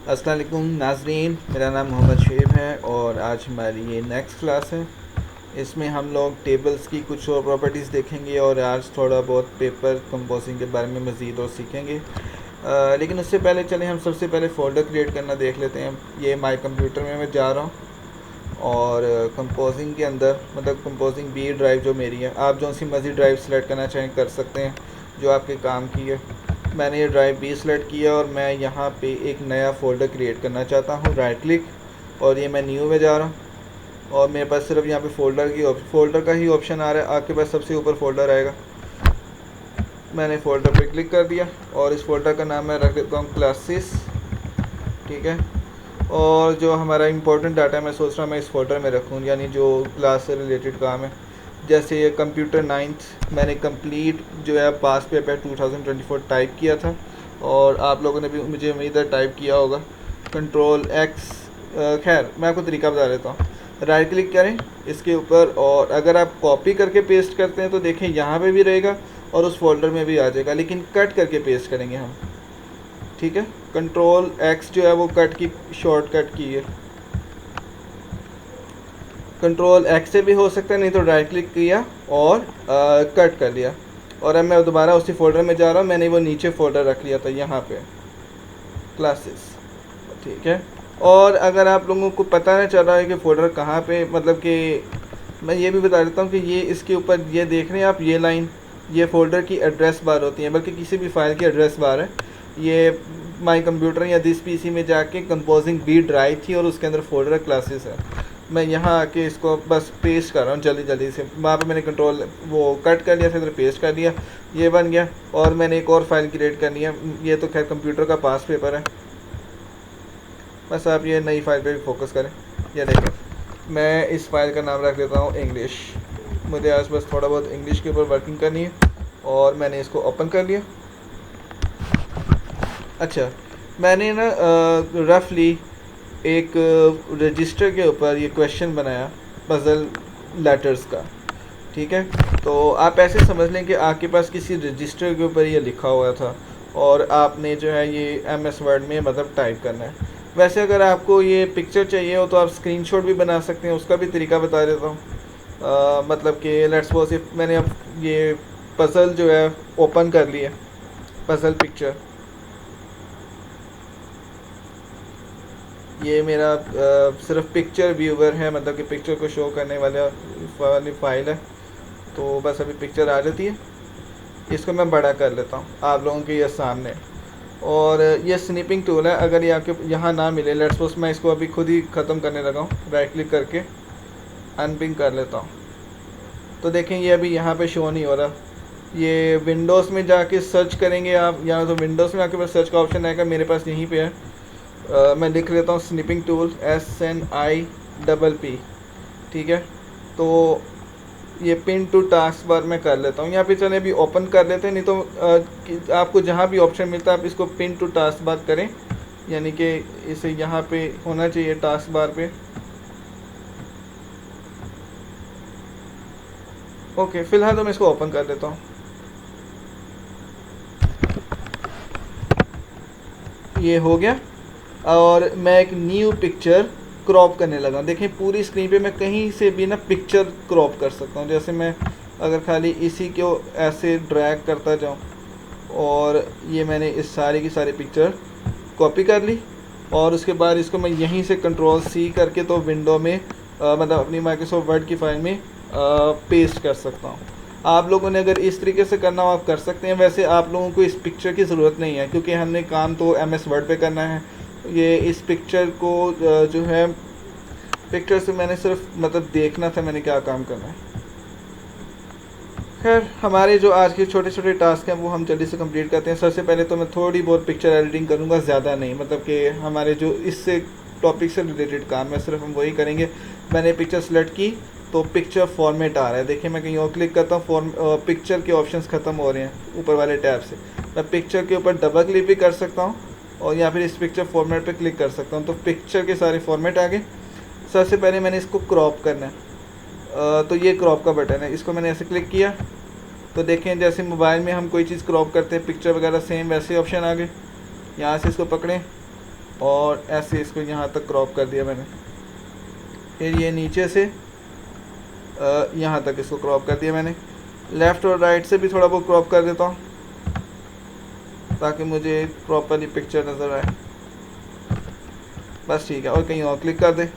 अस्सलाम वालेकुम नाज़रीन, मेरा नाम मोहम्मद शेब है और आज हमारी ये नेक्स्ट क्लास है। इसमें हम लोग टेबल्स की कुछ और प्रॉपर्टीज़ देखेंगे और आज थोड़ा बहुत पेपर कंपोजिंग के बारे में मज़ीद और सीखेंगे। लेकिन उससे पहले चलें हम सबसे पहले फ़ोल्डर क्रिएट करना देख लेते हैं। ये माई कंप्यूटर में मैं जा रहा हूँ और कंपोजिंग के अंदर मतलब कंपोजिंग बी ड्राइव जो मेरी है, आप जो सी मर्ज़ी ड्राइव सेलेक्ट करना चाहें कर सकते हैं जो आपके काम की है। मैंने ये ड्राइव बी सेलेक्ट किया और मैं यहाँ पे एक नया फ़ोल्डर क्रिएट करना चाहता हूँ। राइट क्लिक और ये मैं न्यू में जा रहा हूँ और मेरे पास सिर्फ यहाँ पे फ़ोल्डर का ही ऑप्शन आ रहा है। आपके पास सबसे ऊपर फ़ोल्डर आएगा। मैंने फ़ोल्डर पे क्लिक कर दिया और इस फ़ोल्डर का नाम मैं रख देता हूँ क्लासेस। ठीक है, और जो हमारा इंपॉर्टेंट डाटा है मैं सोच रहा हूँ मैं इस फ़ोल्डर में रखूँ, यानी जो क्लास से रिलेटेड काम है। जैसे ये कंप्यूटर 9th मैंने कंप्लीट जो है पास पेपर 2024 टाइप किया था और आप लोगों ने भी मुझे उम्मीद है टाइप किया होगा। कंट्रोल एक्स, खैर मैं आपको तरीका बता देता हूँ। राइट क्लिक करें इसके ऊपर और अगर आप कॉपी करके पेस्ट करते हैं तो देखें यहाँ पे भी रहेगा और उस फोल्डर में भी आ जाएगा, लेकिन कट करके पेस्ट करेंगे हम। ठीक है, कंट्रोल एक्स जो है वो कट की शॉर्टकट की है। कंट्रोल एक्स से भी हो सकता है, नहीं तो राइट क्लिक किया और कट कर लिया। और अब मैं दोबारा उसी फोल्डर में जा रहा हूँ। मैंने वो नीचे फोल्डर रख लिया था यहाँ पे क्लासेस। ठीक है, और अगर आप लोगों को पता नहीं चल रहा है कि फ़ोल्डर कहाँ पे, मतलब कि मैं ये भी बता देता हूँ कि ये इसके ऊपर ये देख रहे हैं आप, ये लाइन ये फ़ोल्डर की एड्रेस बार होती है, बल्कि किसी भी फाइल की एड्रेस बार है। ये माई कंप्यूटर या दिस पीसी में जाके कंपोजिंग बी ड्राइव थी और उसके अंदर फ़ोल्डर क्लासेस है। मैं यहाँ आके इसको बस पेस्ट कर रहा हूँ जल्दी जल्दी से। वहाँ पे मैंने कंट्रोल वो कट कर लिया, फिर पेस्ट कर लिया, ये बन गया। और मैंने एक और फाइल क्रिएट करनी है। ये तो खैर कंप्यूटर का पास पेपर है, बस आप ये नई फाइल पे भी फोकस करें। ये देखें, मैं इस फाइल का नाम रख देता हूँ इंग्लिश। मुझे आज बस थोड़ा बहुत इंग्लिश के ऊपर वर्किंग करनी है और मैंने इसको ओपन कर लिया। अच्छा, मैंने ना रफली एक रजिस्टर के ऊपर ये क्वेश्चन बनाया पजल लेटर्स का। ठीक है, तो आप ऐसे समझ लें कि आपके पास किसी रजिस्टर के ऊपर ये लिखा हुआ था और आपने जो है ये MS वर्ड में मतलब टाइप करना है। वैसे अगर आपको ये पिक्चर चाहिए हो तो आप स्क्रीनशॉट भी बना सकते हैं, उसका भी तरीका बता देता हूँ। मतलब कि लेट्स सपोज इफ मैंने अब ये पजल जो है ओपन कर लिया, पजल पिक्चर, ये मेरा सिर्फ पिक्चर व्यूवर है, मतलब कि पिक्चर को शो करने वाली फाइल है। तो बस अभी पिक्चर आ जाती है, इसको मैं बड़ा कर लेता हूँ आप लोगों के ये सामने। और ये स्निपिंग टूल है, अगर ये आपके यहाँ ना मिले, लेट्स सपोज मैं इसको अभी खुद ही ख़त्म करने लगा हूँ। राइट क्लिक करके अनपिन कर लेता हूँ तो देखें ये अभी यहाँ पे शो नहीं हो रहा। ये विंडोज़ में जाके सर्च करेंगे आप, या तो विंडोज़ में आपके पास सर्च का ऑप्शन आएगा, मेरे पास यहीं पे है। मैं लिख लेता हूँ स्निपिंग टूल SNIPP। ठीक है, तो ये पिन टू टास्क बार में कर लेता हूँ। यहाँ पे चले अभी ओपन कर लेते हैं, नहीं तो आपको जहाँ भी ऑप्शन मिलता है आप इसको पिन टू टास्क बार करें, यानी कि इसे यहाँ पे होना चाहिए टास्क बार पे। ओके, फ़िलहाल तो मैं इसको ओपन कर लेता हूँ। ये हो गया और मैं एक न्यू पिक्चर क्रॉप करने लगा। देखें पूरी स्क्रीन पे मैं कहीं से भी ना पिक्चर क्रॉप कर सकता हूँ। जैसे मैं अगर खाली इसी को ऐसे ड्रैग करता जाऊँ और ये मैंने इस सारी की सारी पिक्चर कॉपी कर ली और उसके बाद इसको मैं यहीं से कंट्रोल C करके तो विंडो में मतलब अपनी माइक्रोसॉफ्ट वर्ड की फाइल में पेस्ट कर सकता हूँ। आप लोगों ने अगर इस तरीके से करना हो आप कर सकते हैं। वैसे आप लोगों को इस पिक्चर की ज़रूरत नहीं है क्योंकि हमने काम तो MS वर्ड पे करना है। ये इस पिक्चर को जो है पिक्चर से मैंने सिर्फ मतलब देखना था मैंने क्या काम करना है। खैर, हमारे जो आज के छोटे छोटे टास्क हैं वो हम जल्दी से कंप्लीट करते हैं। सबसे पहले तो मैं थोड़ी बहुत पिक्चर एडिटिंग करूँगा, ज़्यादा नहीं, मतलब कि हमारे जो इससे टॉपिक से रिलेटेड काम है सिर्फ हम वही करेंगे। मैंने पिक्चर सेलेक्ट की तो पिक्चर फॉर्मेट आ रहा है। देखिए मैं कहीं और क्लिक करता हूँ, पिक्चर के ऑप्शंस ख़त्म हो रहे हैं ऊपर वाले टैब से। मैं पिक्चर के ऊपर डबल क्लिक भी कर सकता हूँ और या फिर इस पिक्चर फॉर्मेट पे क्लिक कर सकता हूँ, तो पिक्चर के सारे फॉर्मेट आ गए। सबसे पहले मैंने इसको क्रॉप करना है, तो ये क्रॉप का बटन है, इसको मैंने ऐसे क्लिक किया तो देखें जैसे मोबाइल में हम कोई चीज़ क्रॉप करते हैं पिक्चर वगैरह सेम वैसे ऑप्शन आ गए। यहाँ से इसको पकड़ें और ऐसे इसको यहाँ तक क्रॉप कर दिया मैंने। फिर ये नीचे से यहाँ तक इसको क्रॉप कर दिया मैंने। लेफ़्ट और राइट से भी थोड़ा बहुत क्रॉप कर देता हूँ ताकि मुझे प्रॉपरली पिक्चर नज़र आए। बस ठीक है, और कहीं और क्लिक कर दें,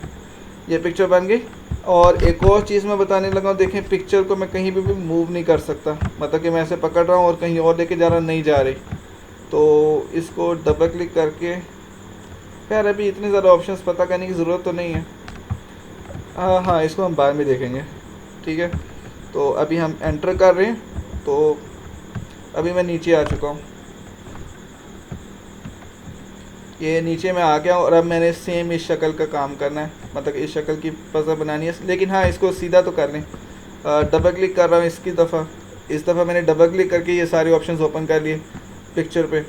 ये पिक्चर बन गई। और एक और चीज़ मैं बताने लगा हूँ, देखें पिक्चर को मैं कहीं भी मूव नहीं कर सकता, मतलब कि मैं ऐसे पकड़ रहा हूँ और कहीं और लेके जा रहा, नहीं जा रही। तो इसको डबल क्लिक करके, खैर अभी इतने ज़्यादा ऑप्शंस पता करने की ज़रूरत तो नहीं है। हाँ, इसको हम बाद में देखेंगे, ठीक है। तो अभी हम एंटर कर रहे हैं, तो अभी मैं नीचे आ चुका हूँ, ये नीचे मैं आ गया हूँ। और अब मैंने सेम इस शक्ल का काम करना है, मतलब इस शक्ल की पज़ल बनानी है। लेकिन हाँ, इसको सीधा तो कर लें। डबल क्लिक कर रहा हूँ इस दफ़ा मैंने डबल क्लिक करके ये सारे ऑप्शंस ओपन कर लिए पिक्चर पे।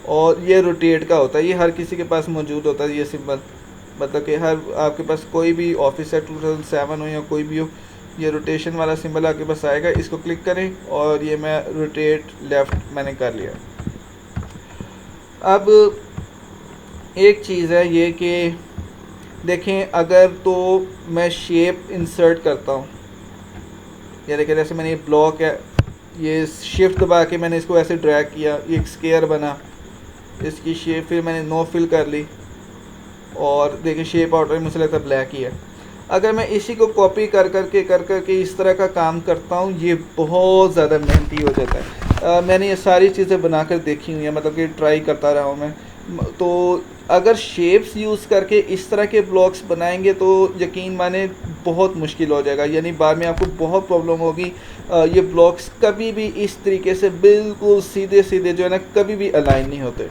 और ये रोटेट का होता है, ये हर किसी के पास मौजूद होता है ये सिंबल, मतलब कि हर आपके पास कोई भी ऑफिस है 2007 हो या कोई भी हो, ये रोटेशन वाला सिंबल आपके पास आएगा। इसको क्लिक करें और ये मैं रोटेट लेफ़्ट मैंने कर लिया। अब एक चीज़ है ये कि देखें, अगर तो मैं शेप इंसर्ट करता हूँ, ये देखें जैसे मैंने ये ब्लॉक है, ये शिफ्ट दबा के मैंने इसको ऐसे ड्रैग किया, ये एक स्क्वायर बना, इसकी शेप फिर मैंने नो फिल कर ली और देखिए शेप आउट है, मुझे लगता है ब्लैक ही है। अगर मैं इसी को कॉपी कर करके इस तरह का काम करता हूँ, ये बहुत ज़्यादा मेहनती हो जाता है। मैंने ये सारी चीज़ें बनाकर देखी हुई हैं, मतलब कि ट्राई करता रहा हूँ मैं। तो अगर शेप्स यूज़ करके इस तरह के ब्लॉक्स बनाएंगे तो यकीन माने बहुत मुश्किल हो जाएगा, यानी बाद में आपको बहुत प्रॉब्लम होगी। ये ब्लॉक्स कभी भी इस तरीके से बिल्कुल सीधे सीधे जो है ना, कभी भी अलाइन नहीं होते।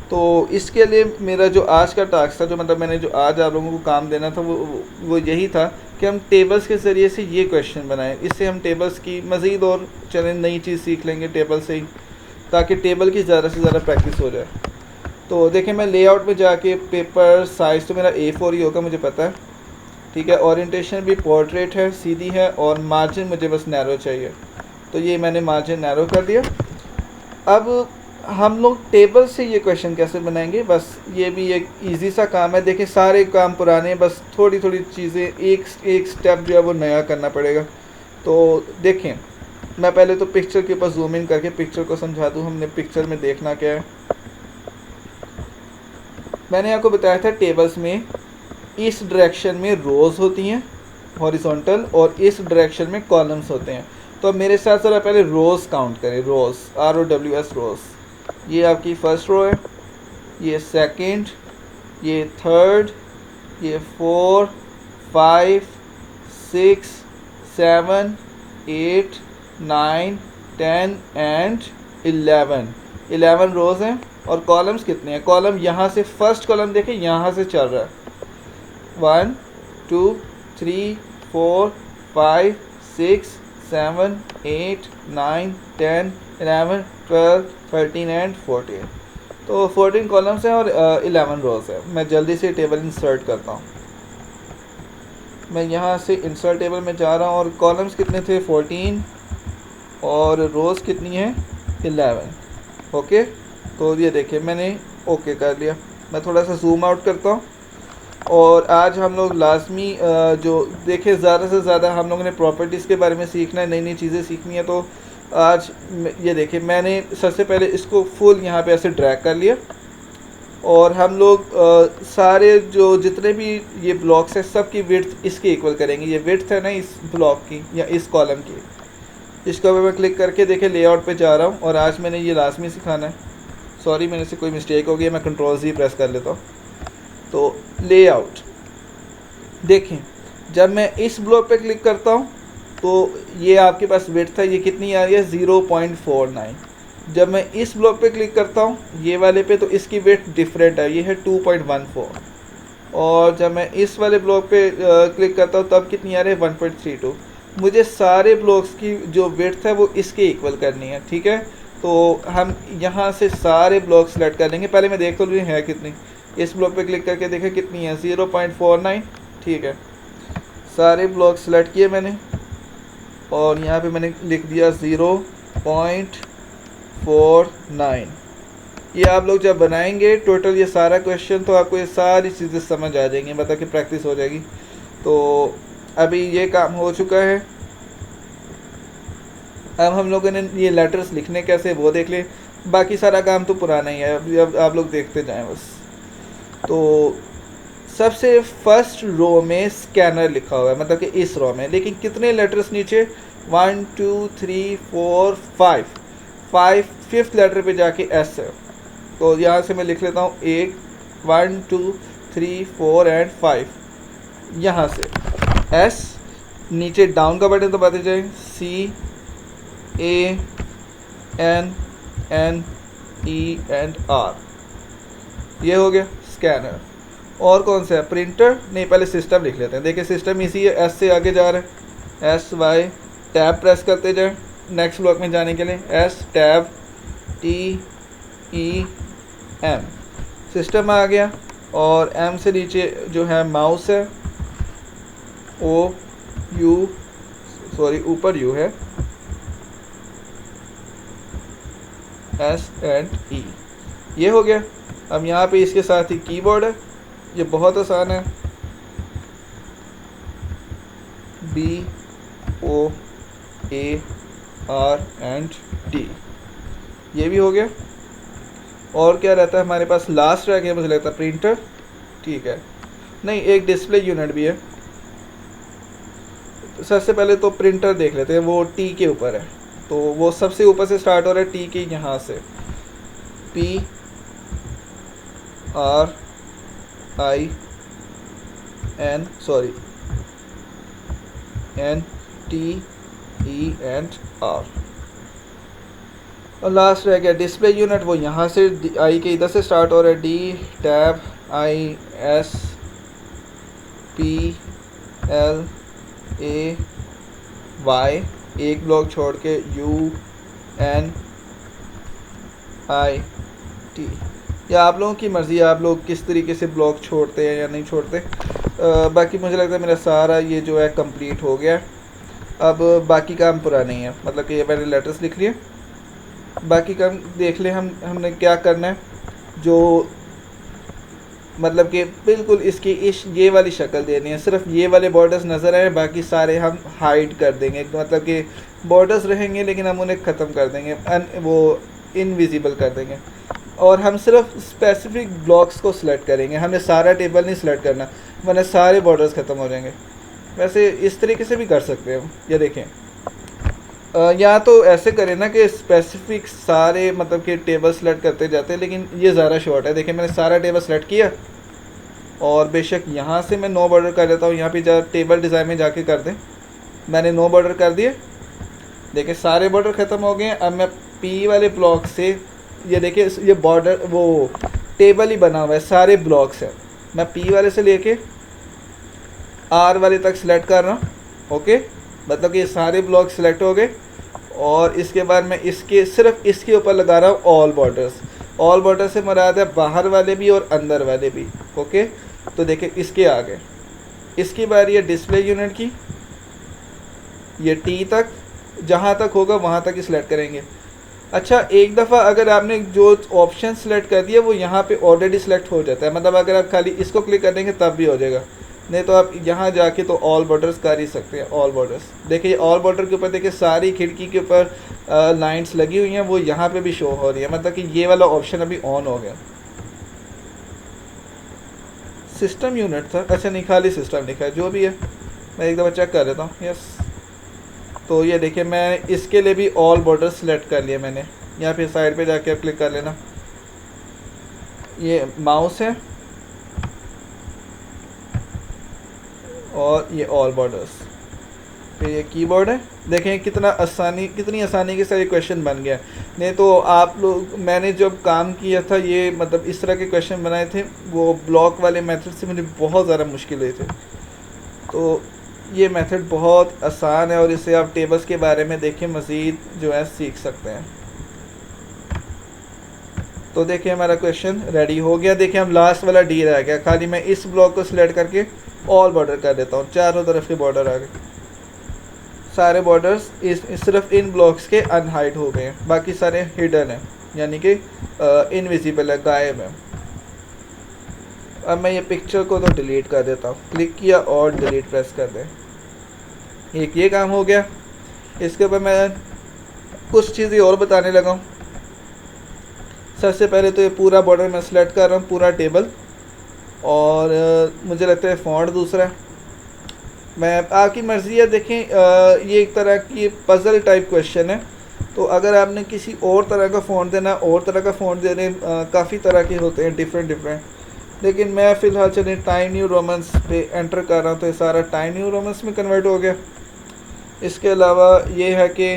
तो इसके लिए मेरा जो आज का टास्क था, जो मतलब मैंने जो आज आप लोगों को काम देना था, वो यही था कि हम टेबल्स के ज़रिए से ये क्वेश्चन बनाएं। इससे हम टेबल्स की मज़ीद और चलें नई चीज़ सीख लेंगे टेबल से ही, ताकि टेबल की ज़्यादा से ज़्यादा प्रैक्टिस हो जाए। तो देखें, मैं लेआउट में जाके पेपर साइज़ तो मेरा A4 ही होगा, मुझे पता है, ठीक है। ओरिएंटेशन भी पोर्ट्रेट है, सीधी है, और मार्जिन मुझे बस नैरो चाहिए, तो ये मैंने मार्जिन नैरो कर दिया। अब हम लोग टेबल से ये क्वेश्चन कैसे बनाएंगे, बस ये भी एक इजी सा काम है। देखिए सारे काम पुराने, बस थोड़ी थोड़ी चीज़ें एक स्टेप जो है वो नया करना पड़ेगा। तो देखें, मैं पहले तो पिक्चर के ऊपर जूम इन करके पिक्चर को समझा दूँ, हमने पिक्चर में देखना क्या है। मैंने आपको बताया था टेबल्स में इस डायरेक्शन में रोज़ होती हैं हॉरिजॉन्टल, और इस डायरेक्शन में कॉलम्स होते हैं। तो अब मेरे साथ ज़रा पहले रोज़ काउंट करें, रोज़ ROWS रोज़। ये आपकी फर्स्ट रो है, ये सेकंड, ये थर्ड, ये 4, 5, 6, 7, 8, 9, 10 एंड 11 रोज़ हैं। और कॉलम्स कितने हैं? कॉलम यहाँ से फर्स्ट कॉलम देखें, यहाँ से चल रहा है 1, 2, 3, 4, 5, 6, 7, 8, 9, 10, 11, 12, 13 एंड 14। तो 14 कॉलम्स हैं और 11 रोज़ है। मैं जल्दी से टेबल इंसर्ट करता हूँ। मैं यहाँ से इंसर्ट टेबल में जा रहा हूँ, और कॉलम्स कितने थे? 14, और रोज़ कितनी है? 11। ओके, तो ये देखिए मैंने ओके कर लिया। मैं थोड़ा सा जूम आउट करता हूँ। और आज हम लोग लाजमी जो देखे, ज़्यादा से ज़्यादा हम लोगों ने प्रॉपर्टीज़ के बारे में सीखना है, नई नई चीज़ें सीखनी है। तो आज ये देखिए, मैंने सबसे पहले इसको फुल यहाँ पे ऐसे ड्रैग कर लिया, और हम लोग सारे जो जितने भी ये ब्लॉक्स हैं सब की विड्थ इसके इक्वल करेंगे। ये विड्थ है ना इस ब्लॉक की या इस कॉलम की, इसको मैं क्लिक करके देखे लेआउट पे जा रहा हूँ। और आज मैंने ये लाजमी सिखाना है। सॉरी, मेरे से कोई मिस्टेक हो गई, मैं Ctrl+Z प्रेस कर लेता हूँ। तो लेआउट देखें, जब मैं इस ब्लॉक पे क्लिक करता हूँ तो ये आपके पास विड्थ है, ये कितनी आ रही है? 0.49। जब मैं इस ब्लॉक पे क्लिक करता हूँ ये वाले पे, तो इसकी विड्थ डिफरेंट है, ये है 2.14। और जब मैं इस वाले ब्लॉक पे क्लिक करता हूँ तब कितनी आ रही है? 1.32। मुझे सारे ब्लॉक्स की जो विड्थ है वो इसके इक्वल करनी है, ठीक है। तो हम यहाँ से सारे ब्लॉक सेलेक्ट कर लेंगे। पहले मैं देख तो लूँ है कितनी। इस ब्लॉक पे क्लिक करके देखें कितनी है? 0.49, ठीक है। सारे ब्लॉक सेलेक्ट किए मैंने, और यहाँ पे मैंने लिख दिया 0.49। ये आप लोग जब बनाएंगे टोटल ये सारा क्वेश्चन तो आपको ये सारी चीज़ें समझ आ जाएंगी, मतलब कि प्रैक्टिस हो जाएगी। तो अभी ये काम हो चुका है। अब हम लोगों ने ये लेटर्स लिखने कैसे वो देख ले, बाकी सारा काम तो पुराना ही है, अब आप लोग देखते जाएं बस। तो सबसे फर्स्ट रो में स्कैनर लिखा हुआ है, मतलब कि इस रो में, लेकिन कितने लेटर्स नीचे 1 2 3 4 5 फिफ्थ लेटर पे जाके एस है। तो यहाँ से मैं लिख लेता हूँ 1 2 3 4 एंड 5, यहाँ से एस, नीचे डाउन का बटन दबाते जाए, C A N N E and R, ये हो गया स्कैनर। और कौन सा है? प्रिंटर नहीं, पहले सिस्टम लिख लेते हैं। देखिए सिस्टम इसी है, एस से आगे जा रहा है, एस वाई, टैब प्रेस करते जाए नेक्स्ट ब्लॉक में जाने के लिए, एस टैब TEM, सिस्टम आ गया। और M से नीचे जो है माउस है, ऊपर U है, S एंड E, ये हो गया। अब यहाँ पे इसके साथ ही कीबोर्ड है, ये बहुत आसान है, BOAR एंड T, ये भी हो गया। और क्या रहता है हमारे पास? लास्ट रह गया मुझे लगता है प्रिंटर, ठीक है, नहीं एक डिस्प्ले यूनिट भी है। तो सबसे पहले तो प्रिंटर देख लेते हैं, वो T के ऊपर है, तो वो सबसे ऊपर से स्टार्ट हो रहा है, T के यहाँ से, NTE एंड R। और लास्ट रह गया डिस्प्ले यूनिट, वो यहाँ से आई के इधर से स्टार्ट हो रहा है, D टैब ISPLAY, एक ब्लॉक छोड़ के UNIT। या आप लोगों की मर्ज़ी है, आप लोग किस तरीके से ब्लॉक छोड़ते हैं या नहीं छोड़ते। बाकी मुझे लगता है मेरा सारा ये जो है कंप्लीट हो गया। अब बाकी काम पूरा नहीं है, मतलब कि ये मैंने लेटर्स लिख लिए, बाकी काम देख लें हमने क्या करना है। जो मतलब कि बिल्कुल इसकी ये वाली शक्ल देनी है, सिर्फ ये वाले बॉर्डर्स नज़र आए, बाकी सारे हम हाइड कर देंगे, मतलब कि बॉर्डर्स रहेंगे लेकिन हम उन्हें ख़त्म कर देंगे, वो इनविजिबल कर देंगे। और हम सिर्फ स्पेसिफिक ब्लॉक्स को सिलेक्ट करेंगे, हमें सारा टेबल नहीं सिलेक्ट करना, वरना सारे बॉर्डर्स ख़त्म हो जाएंगे। वैसे इस तरीके से भी कर सकते हैं, ये देखें, या तो ऐसे करें ना कि स्पेसिफिक सारे मतलब कि टेबल सेलेक्ट करते जाते हैं, लेकिन ये ज़्यादा शॉर्ट है। देखिए मैंने सारा टेबल सेलेक्ट किया, और बेशक यहाँ से मैं नो बॉर्डर कर देता हूँ, यहाँ पे जा टेबल डिज़ाइन में जाके कर दें, मैंने नो बॉर्डर कर दिए। देखिए सारे बॉर्डर ख़त्म हो गए। अब मैं P वाले ब्लॉक से, ये देखिए ये बॉर्डर वो टेबल ही बना हुआ है, सारे ब्लॉक्स हैं, मैं P वाले से लेके R वाले तक सिलेक्ट कर रहा हूँ। ओके, मतलब कि ये सारे ब्लॉक सिलेक्ट हो गए। और इसके बाद मैं सिर्फ इसके ऊपर लगा रहा हूँ ऑल बॉर्डर्स। ऑल बॉर्डर से मुराद है बाहर वाले भी और अंदर वाले भी। ओके, तो देखिए इसके आगे, इसकी बारी है डिस्प्ले यूनिट की, ये T तक, जहाँ तक होगा वहाँ तक ही सिलेक्ट करेंगे। अच्छा, एक दफ़ा अगर आपने जो ऑप्शन सेलेक्ट कर दिया वो यहाँ पे ऑलरेडी सिलेक्ट हो जाता है, मतलब अगर आप खाली इसको क्लिक कर देंगे तब भी हो जाएगा, नहीं तो आप यहाँ जाके तो ऑल बॉर्डर्स कर ही सकते हैं। ऑल बॉर्डर्स देखिए, ऑल बॉर्डर के ऊपर देखिए सारी खिड़की के ऊपर लाइंस लगी हुई हैं, वो यहाँ पे भी शो हो रही है, मतलब कि ये वाला ऑप्शन अभी ऑन हो गया। सिस्टम यूनिट था, अच्छा नहीं खाली सिस्टम लिखा है, जो भी है मैं एक दफ़ा चेक कर लेता हूँ। यस, तो ये देखिए मैं इसके लिए भी ऑल बॉर्डर सेलेक्ट कर लिया मैंने। यहाँ पे साइड पे जाके आप क्लिक कर लेना, ये माउस है और ये ऑल बॉर्डर्स, फिर ये कीबोर्ड है। देखें कितनी आसानी के साथ ये क्वेश्चन बन गया। नहीं तो आप लोग, मैंने जब काम किया था ये मतलब इस तरह के क्वेश्चन बनाए थे, वो ब्लॉक वाले मेथड से मुझे बहुत ज़्यादा मुश्किल हुए थे। तो ये मेथड बहुत आसान है और इससे आप टेबल्स के बारे में देखें मज़ीद जो है सीख सकते हैं। तो देखिए हमारा क्वेश्चन रेडी हो गया। देखिए हम लास्ट वाला डी रह गया, खाली मैं इस ब्लॉक को सिलेक्ट करके ऑल बॉर्डर कर देता हूँ, चारों तरफ के बॉर्डर आ गए, सारे बॉर्डर्स सिर्फ इन ब्लॉक्स के अनहाइड हो गए हैं, बाकी सारे हिडन हैं, यानी कि इनविजिबल है, गायब है। अब मैं ये पिक्चर को तो डिलीट कर देता हूँ, क्लिक किया और डिलीट प्रेस कर दें। एक ये काम हो गया। इसके ऊपर मैं कुछ चीज़ें और बताने लगा हूँ। सबसे पहले तो ये पूरा बॉर्डर मैं सेलेक्ट कर रहा हूँ, पूरा टेबल, और मुझे लगता है फ़ॉन्ट दूसरा है। मैं आपकी मर्ज़ी है। देखें, ये एक तरह की पज़ल टाइप क्वेश्चन है, तो अगर आपने किसी और तरह का फ़ॉन्ट देना, और तरह का फ़ॉन्ट देने काफ़ी तरह के होते हैं, डिफरेंट, लेकिन मैं फ़िलहाल चलिए टाइम न्यू रोमन्स पे एंटर कर रहा हूँ, तो ये सारा टाइम न्यू रोमन्स में कन्वर्ट हो गया। इसके अलावा ये है कि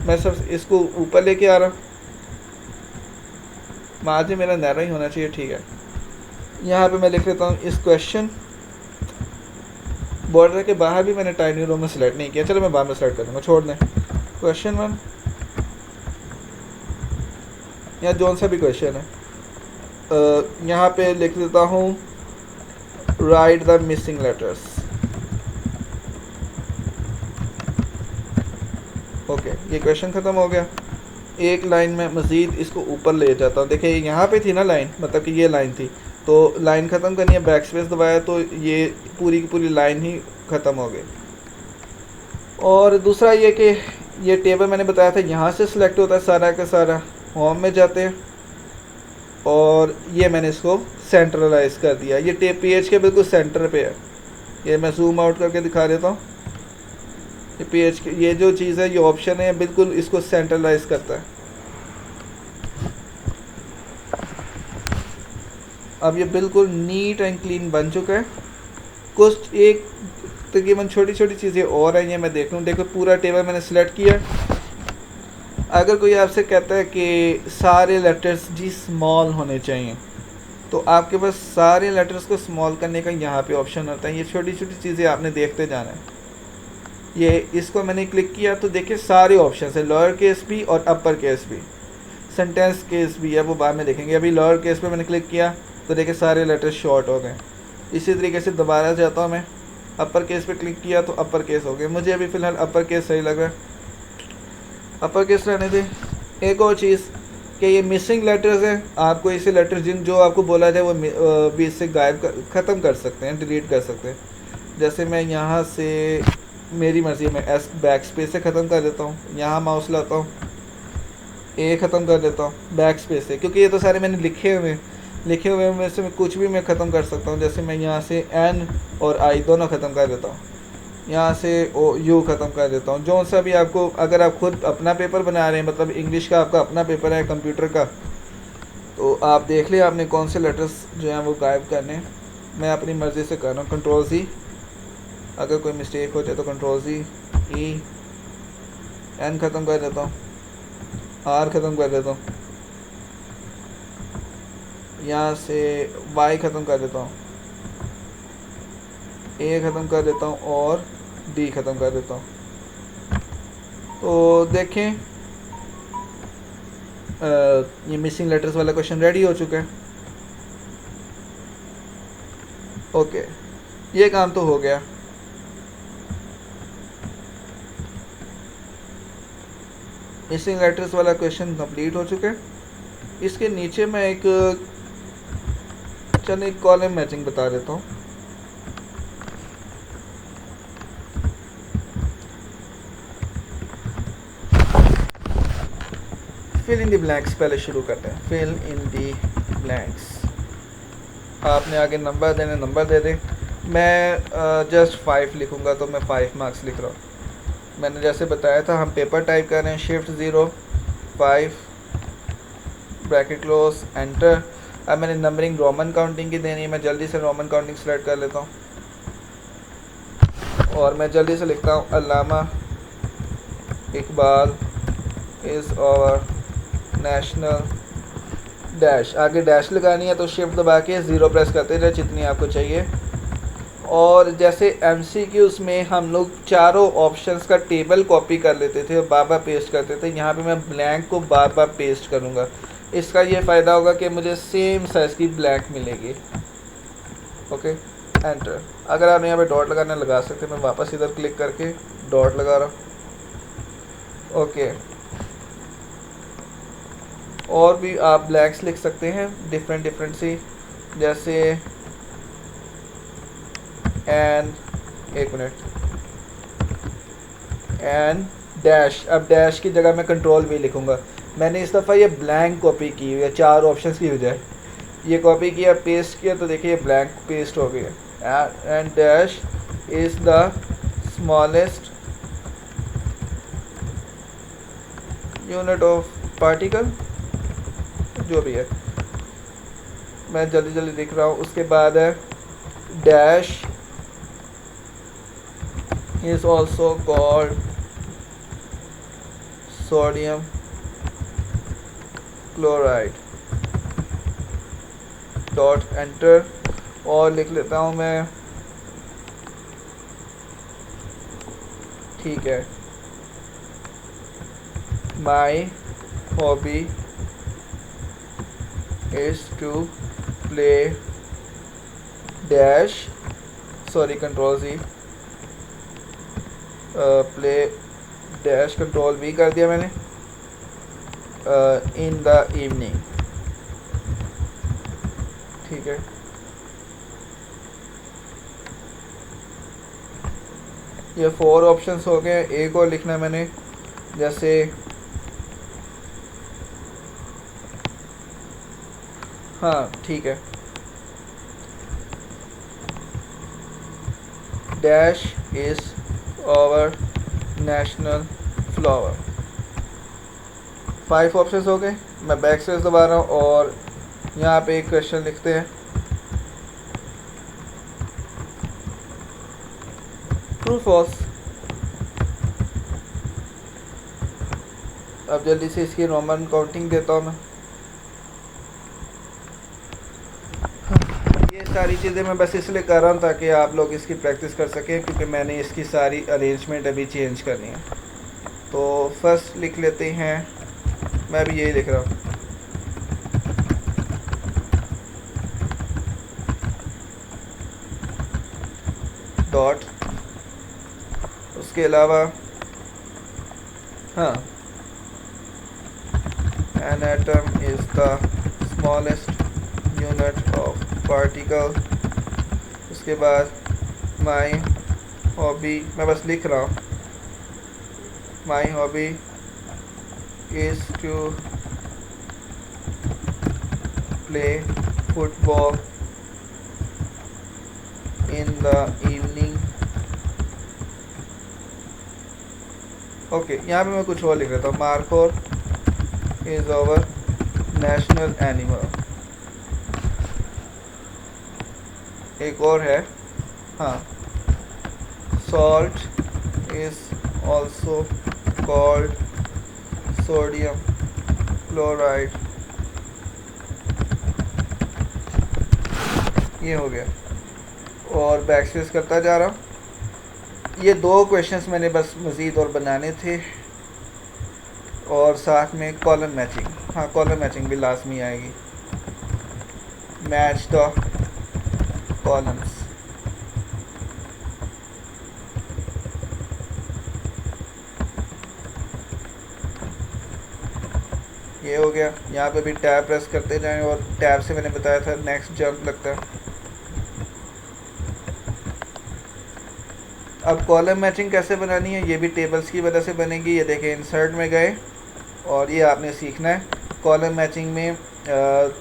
मैं सब इसको ऊपर लेके आ रहा हूँ, मार्जिन मेरा नैरो ही होना चाहिए, ठीक है। यहाँ पे मैं लिख लेता हूँ इस क्वेश्चन। बॉर्डर के बाहर भी मैंने टाइम न्यू रोमन सेलेक्ट नहीं किया, चलो मैं बाद में सेलेक्ट कर दूँगा, छोड़ दें। क्वेश्चन 1 या जौन सा भी क्वेश्चन है, यहाँ पे लिख देता हूँ right the missing letters. Okay, ये क्वेश्चन ख़त्म हो गया। एक लाइन में मज़ीद इसको ऊपर ले जाता हूँ। देखिए यहाँ पे थी ना लाइन, मतलब कि ये लाइन थी, तो लाइन ख़त्म करनी है, बैक स्पेस दबाया तो ये पूरी की पूरी लाइन ही ख़त्म हो गई। और दूसरा ये कि ये टेबल मैंने बताया था यहाँ से सिलेक्ट होता है सारा का सारा, होम में जाते हैं, और ये मैंने इसको सेंट्रलाइज कर दिया। ये पेज के बिल्कुल सेंटर पे है। ये मैं जूम आउट करके दिखा देता हूँ। ये पेज के ये जो चीज़ है, ये ऑप्शन है, बिल्कुल इसको सेंट्रलाइज करता है। अब ये बिल्कुल नीट एंड क्लीन बन चुका है। कुछ एक तकरीबन छोटी छोटी चीज़ें और हैं, ये मैं देख लूँ। देखो पूरा टेबल मैंने सेलेक्ट किया। अगर कोई आपसे कहता है कि सारे लेटर्स जी स्मॉल होने चाहिए, तो आपके पास सारे लेटर्स को स्मॉल करने का यहाँ पे ऑप्शन होता है। ये छोटी छोटी चीज़ें आपने देखते जाना है। ये इसको मैंने क्लिक किया तो देखिए सारे ऑप्शन है, लोअर केस भी और अपर केस भी, सेंटेंस केस भी है, वो बाद में देखेंगे। अभी लोअर केस पे मैंने क्लिक किया तो देखिए सारे लेटर्स शॉर्ट हो गए। इसी तरीके से दोबारा जाता हूँ मैं, अपर केस पे क्लिक किया तो अपर केस हो गए। मुझे अभी फ़िलहाल अपर केस सही लग रहा है, अपर केस रहने दें। एक और चीज़ कि ये मिसिंग लेटर्स हैं, आपको इसे लेटर्स जो आपको बोला जाए वो भी इससे गायब ख़त्म कर सकते हैं, डिलीट कर सकते हैं। जैसे मैं यहाँ से, मेरी मर्ज़ी, मैं एस बैक स्पेस से ख़त्म कर देता हूँ, यहाँ माउस लाता हूँ, ए ख़त्म कर देता हूँ बैक स्पेस से, क्योंकि ये तो सारे मैंने लिखे हुए में से मैं कुछ भी मैं ख़त्म कर सकता हूँ। जैसे मैं यहाँ से एन और आई दोनों ख़त्म कर देता हूँ, यहाँ से ओ यू ख़त्म कर देता हूँ। जो सा भी आपको, अगर आप खुद अपना पेपर बना रहे हैं, मतलब इंग्लिश का आपका अपना पेपर है कंप्यूटर का, तो आप देख लें आपने कौन से लेटर्स जो हैं वो गायब करने हैं। मैं अपनी मर्ज़ी से कर रहा हूँ। कंट्रोल ज़ी, अगर कोई मिस्टेक हो जाए तो कंट्रोल ज़ी, ई, एन ख़त्म कर देता हूँ, आर ख़त्म कर देता हूँ, यहाँ से वाई ख़त्म कर देता हूँ, ए ख़त्म कर देता हूँ और डी ख़त्म कर देता हूँ। तो देखें ये मिसिंग लेटर्स वाला क्वेश्चन रेडी हो चुका है। ओके, ये काम तो हो गया। मिसिंग लेटर्स वाला क्वेश्चन कंप्लीट हो चुका है। इसके नीचे मैं एक कॉलम मैचिंग बता देता हूँ। फिल इन द ब्लैंक्स पहले शुरू करते हैं। फिल इन द ब्लैंक्स, आपने आगे नंबर देने, नंबर दे दें। मैं जस्ट 5 लिखूँगा तो मैं 5 मार्क्स लिख रहा हूँ। मैंने जैसे बताया था, हम पेपर टाइप कर रहे हैं, शिफ्ट 0 5 ब्रैकेट क्लोज एंटर। अब मैंने नंबरिंग रोमन काउंटिंग की देनी है। मैं जल्दी से रोमन काउंटिंग सेलेक्ट कर लेता हूँ और मैं जल्दी से लिखता हूँ Allama Iqbal is our national dash. आगे डैश लगानी है तो शिफ्ट दबा के 0 प्रेस करते रहे जितनी आपको चाहिए। और जैसे MCQs में हम लोग चारों ऑप्शंस का टेबल कॉपी कर लेते थे और बार बार पेस्ट करते थे, यहाँ पे मैं ब्लैंक को बार बार पेस्ट करूँगा। इसका ये फ़ायदा होगा कि मुझे सेम साइज़ की ब्लैंक मिलेगी। Okay, enter. अगर आप यहाँ पे डॉट लगाना लगा सकते हैं। मैं वापस इधर क्लिक करके डॉट लगा रहा हूँ। ओके, और भी आप ब्लैंक्स लिख सकते हैं डिफरेंट सी, जैसे एन, एक मिनट, एन डैश। अब डैश की जगह मैं कंट्रोल भी लिखूँगा। मैंने इस दफ़ा ये ब्लैंक कॉपी की हुई है 4 ऑप्शंस की बजाय। ये कॉपी किया, पेस्ट किया, तो देखिए ब्लैंक पेस्ट हो गया। And dash is the smallest unit of particle, जो भी है, मैं जल्दी जल्दी लिख रहा हूँ। उसके बाद है dash is also called sodium chloride, dot enter. और लिख लेता हूँ मैं, ठीक है, my hobby is to play dash, sorry control c, play dash, control v कर दिया मैंने, इन द इवनिंग, ठीक है। ये 4 ऑप्शंस हो गए। एक और लिखना है मैंने, जैसे हाँ ठीक है, dash is our national flower. 5 options हो गए। मैं बैक स्पेस दबा रहा हूँ और यहाँ पे एक क्वेश्चन लिखते हैं, ट्रू फॉल्स। अब जल्दी से इसकी रोमन काउंटिंग देता हूँ मैं। ये सारी चीज़ें मैं बस इसलिए कर रहा हूँ ताकि आप लोग इसकी प्रैक्टिस कर सकें, क्योंकि मैंने इसकी सारी अरेंजमेंट अभी चेंज करनी है। तो फर्स्ट लिख लेते हैं, मैं भी यही लिख रहा हूँ, डॉट। उसके अलावा हाँ, an atom is the smallest unit of particle। उसके बाद my hobby, मैं बस लिख रहा हूँ, my hobby is to play football in the evening। Okay, यहाँ पे मैं कुछ और लिख रहा था, markhor is our national animal। एक और है, हाँ, salt is also called sodium chloride। ये हो गया और बैकस्पेस करता जा रहा हूँ। ये 2 क्वेश्चंस मैंने बस मज़ीद और बनाने थे, और साथ में कॉलम मैचिंग। हाँ, कॉलम मैचिंग भी लाजमी आएगी। Match the columns. ये हो गया। यहाँ पे भी टैब प्रेस करते जाएं, और टैब से मैंने बताया था नेक्स्ट जंप लगता है। अब कॉलम मैचिंग कैसे बनानी है, ये भी टेबल्स की वजह से बनेगी। ये देखें, इंसर्ट में गए और ये आपने सीखना है। कॉलम मैचिंग में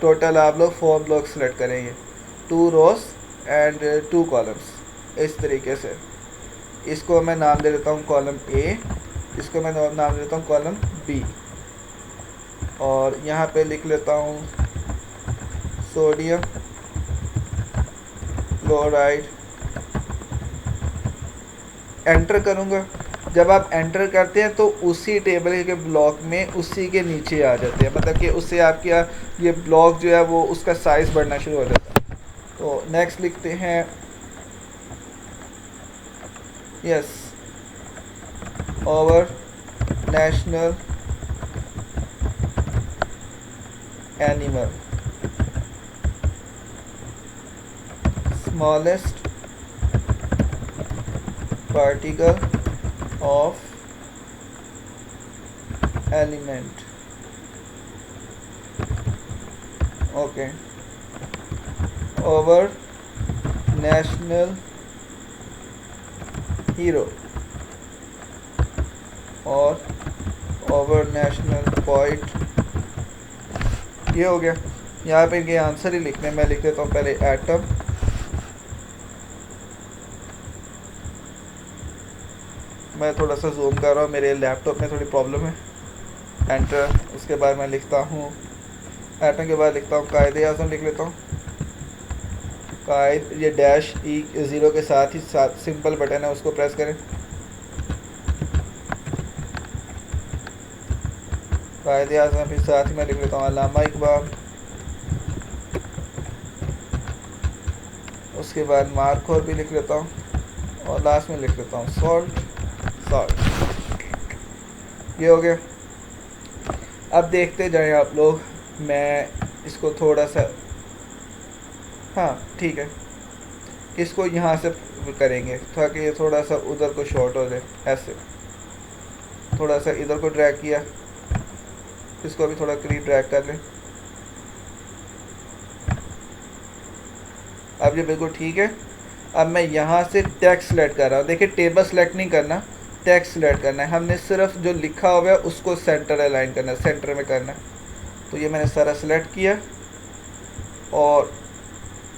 टोटल आप लोग 4 ब्लॉक सेलेक्ट करेंगे, 2 रोज एंड 2 कॉलम्स, इस तरीके से। इसको मैं नाम दे देता हूँ कॉलम ए, इसको मैं नाम दे देता हूँ कॉलम बी, और यहाँ पे लिख लेता हूँ सोडियम क्लोराइड। एंटर करूँगा। जब आप एंटर करते हैं तो उसी टेबल के ब्लॉक में उसी के नीचे आ जाते हैं, मतलब कि उससे आपका ये ब्लॉक जो है वो उसका साइज़ बढ़ना शुरू हो जाता है। तो नेक्स्ट लिखते हैं, yes, our national animal, smallest particle of element okay, our national hero और ओवर नेशनल पोइट, ये हो गया। यहाँ पे इनके आंसर ही लिखने, मैं लिख देता हूँ पहले एटम, मैं थोड़ा सा जूम कर रहा हूँ, मेरे लैपटॉप में थोड़ी प्रॉब्लम है। एंटर, उसके बाद मैं लिखता हूँ एटम के बाद लिखता हूँ कायदे आज़म, लिख लेता हूँ कायद, ये डैश ई ज़ीरो के साथ ही साथ सिंपल बटन है उसको प्रेस करें, कायदे आज़म, फिर साथ ही मैं लिख लेता हूँ अल्लामा इकबाल, उसके बाद मार्कोर भी लिख लेता हूँ और लास्ट में लिख लेता हूँ सॉल्ट। ये हो गया। अब देखते जाएं आप लोग, मैं इसको थोड़ा सा, हाँ ठीक है, इसको यहाँ से करेंगे ताकि ये थोड़ा सा उधर को शॉर्ट हो जाए, ऐसे थोड़ा सा इधर को ड्रैग किया, इसको भी थोड़ा करीब ड्रैग कर लें। अब ये बिल्कुल ठीक है। अब मैं यहाँ से टेक्स्ट सेलेक्ट कर रहा हूँ, देखिए टेबल सेलेक्ट नहीं करना, टेक्स्ट सेलेक्ट करना है, हमने सिर्फ जो लिखा हुआ है उसको सेंटर अलाइन करना है, सेंटर में करना है। तो ये मैंने सारा सेलेक्ट किया और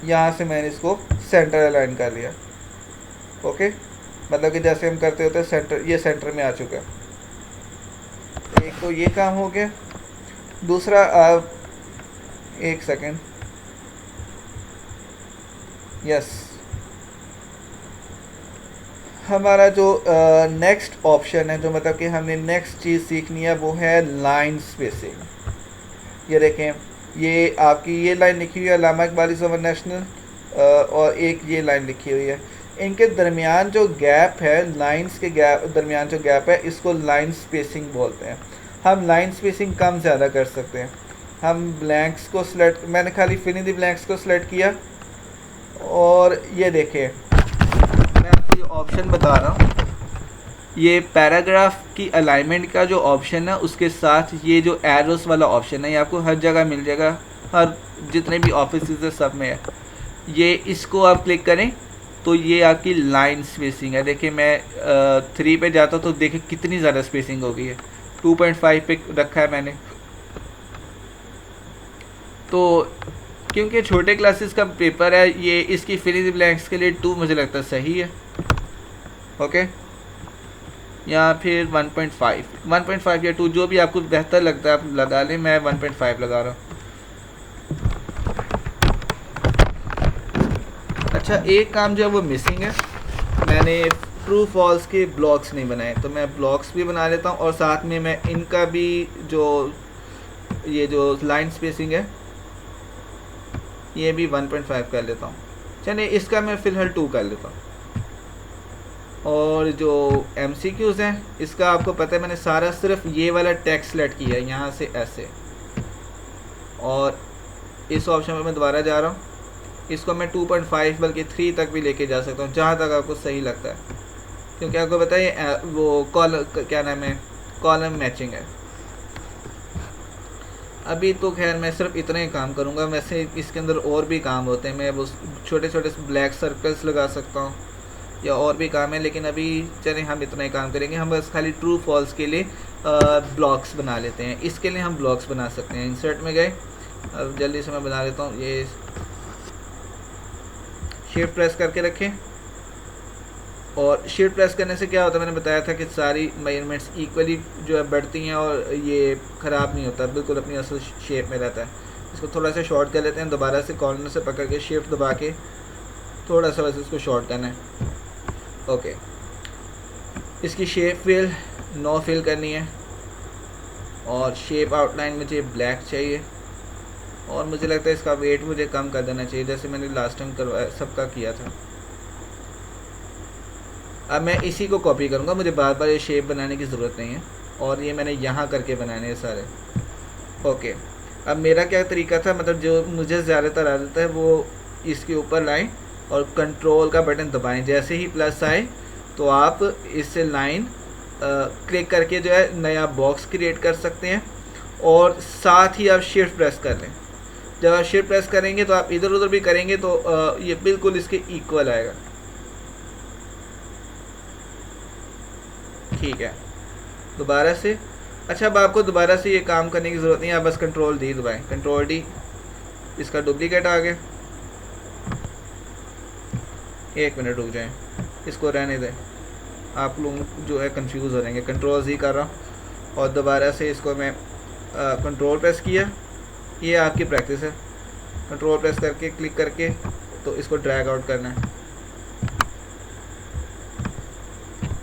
यहाँ से मैंने इसको सेंटर अलाइन कर लिया। ओके, मतलब कि जैसे हम करते होते हैं सेंटर, ये सेंटर में आ चुका है। एक तो ये काम हो गया। दूसरा, एक सेकेंड, यस, हमारा जो नेक्स्ट ऑप्शन है, जो मतलब कि हमने नेक्स्ट चीज़ सीखनी है, वो है लाइन स्पेसिंग। ये देखें, ये आपकी ये लाइन लिखी हुई है अल्लामा इकबाल इज़ ओवर नेशनल, और एक ये लाइन लिखी हुई है, इनके दरमियान जो गैप है, लाइंस के गैप दरमियान जो गैप है, इसको लाइन स्पेसिंग बोलते हैं। हम लाइन स्पेसिंग कम ज़्यादा कर सकते हैं। हम ब्लैंक्स को सिलेक्ट, मैंने खाली फिल इन द ब्लैंक्स को सिलेक्ट किया और ये देखें, मैं आपको ये ऑप्शन बता रहा हूँ, ये पैराग्राफ की अलाइनमेंट का जो ऑप्शन है उसके साथ ये जो एरोस वाला ऑप्शन है, ये आपको हर जगह मिल जाएगा, हर जितने भी ऑफिस है सब में है। ये इसको आप क्लिक करें तो ये आपकी लाइन स्पेसिंग है। देखिए मैं 3 पे जाता हूँ तो देखिए कितनी ज़्यादा स्पेसिंग हो गई है, 2.5 पे रखा है मैंने। तो क्योंकि छोटे क्लासेस का पेपर है, ये इसकी फिल इन द ब्लैंक्स के लिए 2 मुझे लगता है सही है। ओके, या फिर 1.5 या 2, जो भी आपको बेहतर लगता है आप लगा लें, मैं 1.5 लगा रहा हूँ। अच्छा, एक काम जो है वो मिसिंग है, मैंने ट्रू फॉल्स के ब्लॉक्स नहीं बनाए, तो मैं ब्लॉक्स भी बना लेता हूँ और साथ में मैं इनका भी जो ये जो लाइन स्पेसिंग है ये भी 1.5 कर लेता हूँ। चलिए इसका मैं फ़िलहाल 2 कर लेता हूँ। और जो MCQs हैं, इसका आपको पता है मैंने सारा सिर्फ ये वाला टेक्स्ट सेलेक्ट किया है यहाँ से ऐसे, और इस ऑप्शन में मैं दोबारा जा रहा हूँ, इसको मैं 2.5 बल्कि 3 तक भी लेके जा सकता हूँ, जहाँ तक आपको सही लगता है, क्योंकि आपको पता है वो कॉलम, क्या नाम है, कॉलम मैचिंग है। अभी तो खैर मैं सिर्फ इतना ही काम करूँगा, वैसे इसके अंदर और भी काम होते हैं, मैं वो छोटे छोटे ब्लैक सर्कल्स लगा सकता हूँ या और भी काम है, लेकिन अभी चलें हम इतना ही काम करेंगे। हम बस खाली ट्रू फॉल्स के लिए ब्लॉक्स बना लेते हैं। इसके लिए हम ब्लॉक्स बना सकते हैं। इंसर्ट में गए, अब जल्दी से मैं बना लेता हूँ। ये शिफ्ट प्रेस करके रखें, और शिफ्ट प्रेस करने से क्या होता है, मैंने बताया था कि सारी मेजरमेंट्स इक्वली जो है बढ़ती हैं और ये ख़राब नहीं होता, बिल्कुल अपनी असल शेप में रहता है। इसको थोड़ा सा शॉर्ट कर लेते हैं, दोबारा से कॉर्नर से पकड़ के शिफ्ट दबा के थोड़ा सा बस इसको शॉर्ट करना है। ओके, इसकी शेप फिल नो फिल करनी है, और शेप आउटलाइन मुझे ब्लैक चाहिए, और मुझे लगता है इसका वेट मुझे कम कर देना चाहिए, जैसे मैंने लास्ट टाइम करवाया सबका किया था। अब मैं इसी को कॉपी करूँगा, मुझे बार बार ये शेप बनाने की ज़रूरत नहीं है, और ये मैंने यहाँ करके बनाने हैं सारे। ओके, अब मेरा क्या तरीका था, मतलब जो मुझे ज़्यादातर आ जाता है वो इसके ऊपर लाइन और कंट्रोल का बटन दबाएं, जैसे ही प्लस आए तो आप इससे लाइन क्लिक करके जो है नया बॉक्स क्रिएट कर सकते हैं, और साथ ही आप शिफ्ट प्रेस कर लें जब आप शिफ्ट प्रेस करेंगे तो आप इधर उधर भी करेंगे तो ये बिल्कुल इसके इक्वल आएगा। ठीक है, दोबारा से। अच्छा, अब आपको दोबारा से ये काम करने की ज़रूरत नहीं है, आप बस कंट्रोल डी दबाएं, कंट्रोल डी, इसका डुप्लीकेट आ गया। 1 मिनट रुक जाएं, इसको रहने दें, आप लोग जो है कंफ्यूज हो जाएंगे। कंट्रोल जी कर रहा हूँ और दोबारा से इसको मैं कंट्रोल प्रेस किया, ये आपकी प्रैक्टिस है। कंट्रोल प्रेस करके क्लिक करके तो इसको ड्रैग आउट करना है,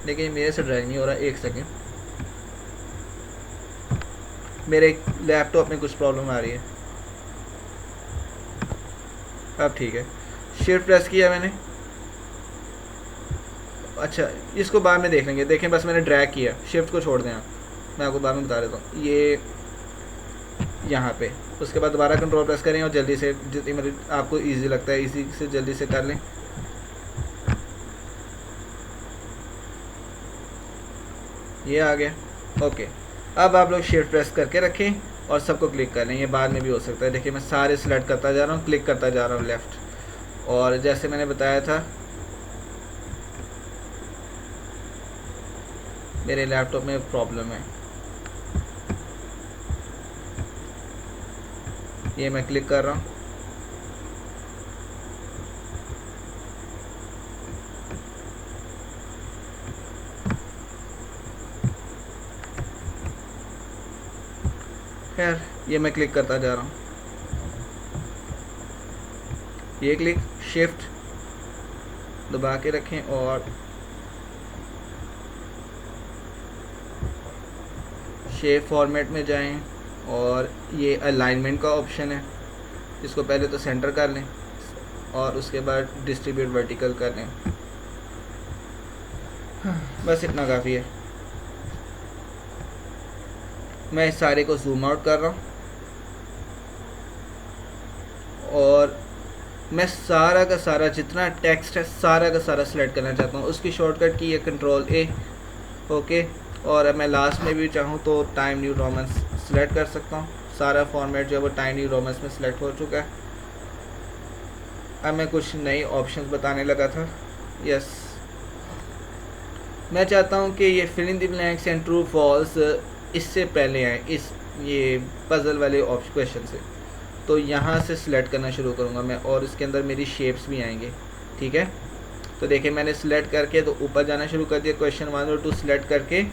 लेकिन मेरे से ड्रैग नहीं हो रहा। 1 सेकेंड, मेरे लैपटॉप में कुछ प्रॉब्लम आ रही है। अब ठीक है, शिफ्ट प्रेस किया मैंने। अच्छा, इसको बाद में देख लेंगे। देखें, बस मैंने ड्रैग किया, शिफ्ट को छोड़ दें आप, मैं आपको बाद में बता देता हूँ। ये यहाँ पे, उसके बाद दोबारा कंट्रोल प्रेस करें और जल्दी से, जितनी मेरी आपको इजी लगता है इसी से जल्दी से कर लें। ये आ गया, ओके। अब आप लोग शिफ्ट प्रेस करके रखें और सबको क्लिक कर लें, ये बाद में भी हो सकता है। देखिए, मैं सारे सिलेक्ट करता जा रहा हूँ, क्लिक करता जा रहा हूँ लेफ़्ट। और जैसे मैंने बताया था, मेरे लैपटॉप में प्रॉब्लम है। ये मैं क्लिक कर रहा हूँ, खैर ये मैं क्लिक करता जा रहा हूँ। ये क्लिक, शिफ्ट दबा के रखें और शेप फॉर्मेट में जाएं और ये अलाइनमेंट का ऑप्शन है, इसको पहले तो सेंटर कर लें और उसके बाद डिस्ट्रीब्यूट वर्टिकल कर लें। बस इतना काफ़ी है। मैं इस सारे को जूम आउट कर रहा हूँ और मैं सारा का सारा जितना टेक्स्ट है सारा का सारा सिलेक्ट करना चाहता हूँ। उसकी शॉर्टकट की है कंट्रोल ए, ओके। और अब मैं लास्ट में भी चाहूँ तो टाइम न्यू रोमन्स सिलेक्ट कर सकता हूँ। सारा फॉर्मेट जो है वो टाइम न्यू रोमन्स में सिलेक्ट हो चुका है। अब मैं कुछ नई ऑप्शंस बताने लगा था। यस, मैं चाहता हूँ कि ये fill in the blanks and true false इससे पहले आए, इस ये पज़ल वाले क्वेश्चन से। तो यहाँ से सिलेक्ट करना शुरू करूँगा मैं और इसके अंदर मेरी शेप्स भी आएंगे। ठीक है, तो देखिए मैंने सिलेक्ट करके तो ऊपर जाना शुरू कर दिया, क्वेश्चन 1 और 2 सिलेक्ट करके।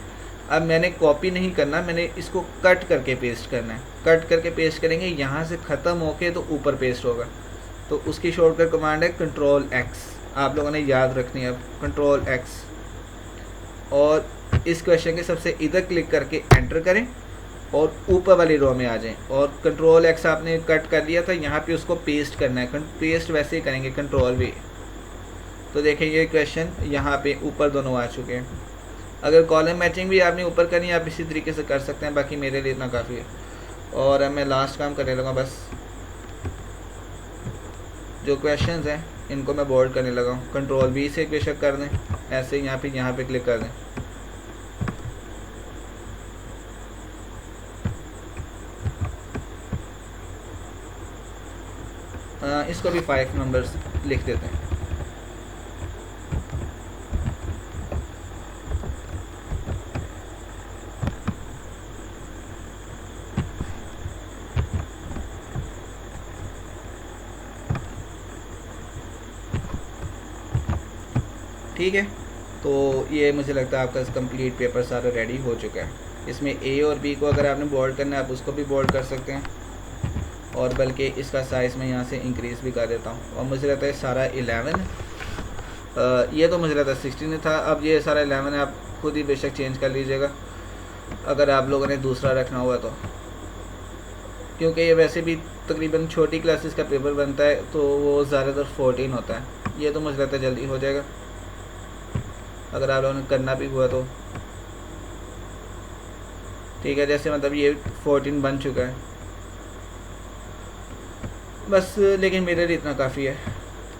अब मैंने कॉपी नहीं करना, मैंने इसको कट करके पेस्ट करना है। कट करके पेस्ट करेंगे, यहाँ से ख़त्म होके तो ऊपर पेस्ट होगा। तो उसकी शॉर्टकट कमांड है कंट्रोल एक्स, आप लोगों ने याद रखनी है। अब कंट्रोल एक्स और इस क्वेश्चन के सबसे इधर क्लिक करके एंटर करें और ऊपर वाली रो में आ जाएं। और कंट्रोल एक्स आपने कट कर लिया था, यहाँ पे उसको पेस्ट करना है। पेस्ट वैसे ही करेंगे कंट्रोल वी। तो देखें ये क्वेश्चन यहाँ पे ऊपर दोनों आ चुके हैं। अगर कॉलम मैचिंग भी आपने ऊपर करनी है आप इसी तरीके से कर सकते हैं, बाकी मेरे लिए इतना काफ़ी है। और अब मैं लास्ट काम करने लगा, बस जो क्वेश्चंस हैं इनको मैं बोल्ड करने लगा हूँ। कंट्रोल वी से बेशक कर दें, ऐसे यहाँ पे क्लिक कर दें। इसको भी 5 नंबर्स लिख देते हैं। ठीक है, तो ये मुझे लगता है आपका कंप्लीट पेपर सारा रेडी हो चुका है। इसमें ए और बी को अगर आपने बोल्ड करना है आप उसको भी बोल्ड कर सकते हैं, और बल्कि इसका साइज़ मैं यहाँ से इंक्रीज़ भी कर देता हूँ। और मुझे लगता है सारा 11 ये तो मुझे लगता है 16 था, अब ये सारा 11 है। आप खुद ही बेशक चेंज कर लीजिएगा अगर आप लोगों ने दूसरा रखना हुआ तो, क्योंकि ये वैसे भी तकरीबन छोटी क्लासेस का पेपर बनता है तो वो ज़्यादातर 14 होता है। ये तो मुझे लगता है जल्दी हो जाएगा अगर आप लोगों ने करना भी हुआ तो। ठीक है, जैसे मतलब ये 14 बन चुका है बस, लेकिन मेरे लिए इतना काफ़ी है।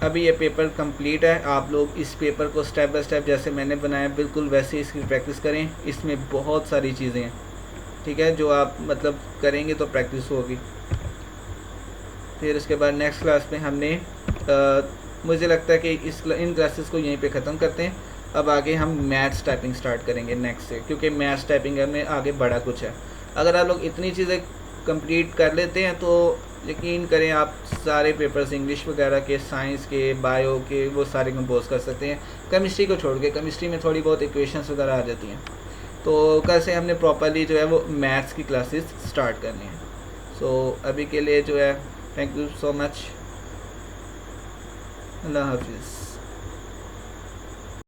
अभी ये पेपर कंप्लीट है। आप लोग इस पेपर को स्टेप बाय स्टेप जैसे मैंने बनाया बिल्कुल वैसे इसकी प्रैक्टिस करें। इसमें बहुत सारी चीज़ें हैं, ठीक है, जो आप मतलब करेंगे तो प्रैक्टिस होगी। ठीक। फिर उसके बाद नेक्स्ट क्लास में हमने मुझे लगता है कि इन क्लासेस को यहीं पे ख़त्म करते हैं। अब आगे हम मैथ्स टाइपिंग स्टार्ट करेंगे नेक्स्ट से, क्योंकि मैथ्स टाइपिंग में आगे बड़ा कुछ है। अगर आप लोग इतनी चीज़ें कंप्लीट कर लेते हैं तो यकीन करें आप सारे पेपर्स इंग्लिश वगैरह के, साइंस के, बायो के, वो सारे कंपोज कर सकते हैं, केमिस्ट्री को छोड़ के। केमिस्ट्री में थोड़ी बहुत इक्वेशंस वगैरह आ जाती हैं। तो कल से हमने प्रॉपरली जो है वो मैथ्स की क्लासेस स्टार्ट करनी है। सो अभी के लिए जो है थैंक यू सो मच। अल्लाह हाफिज़।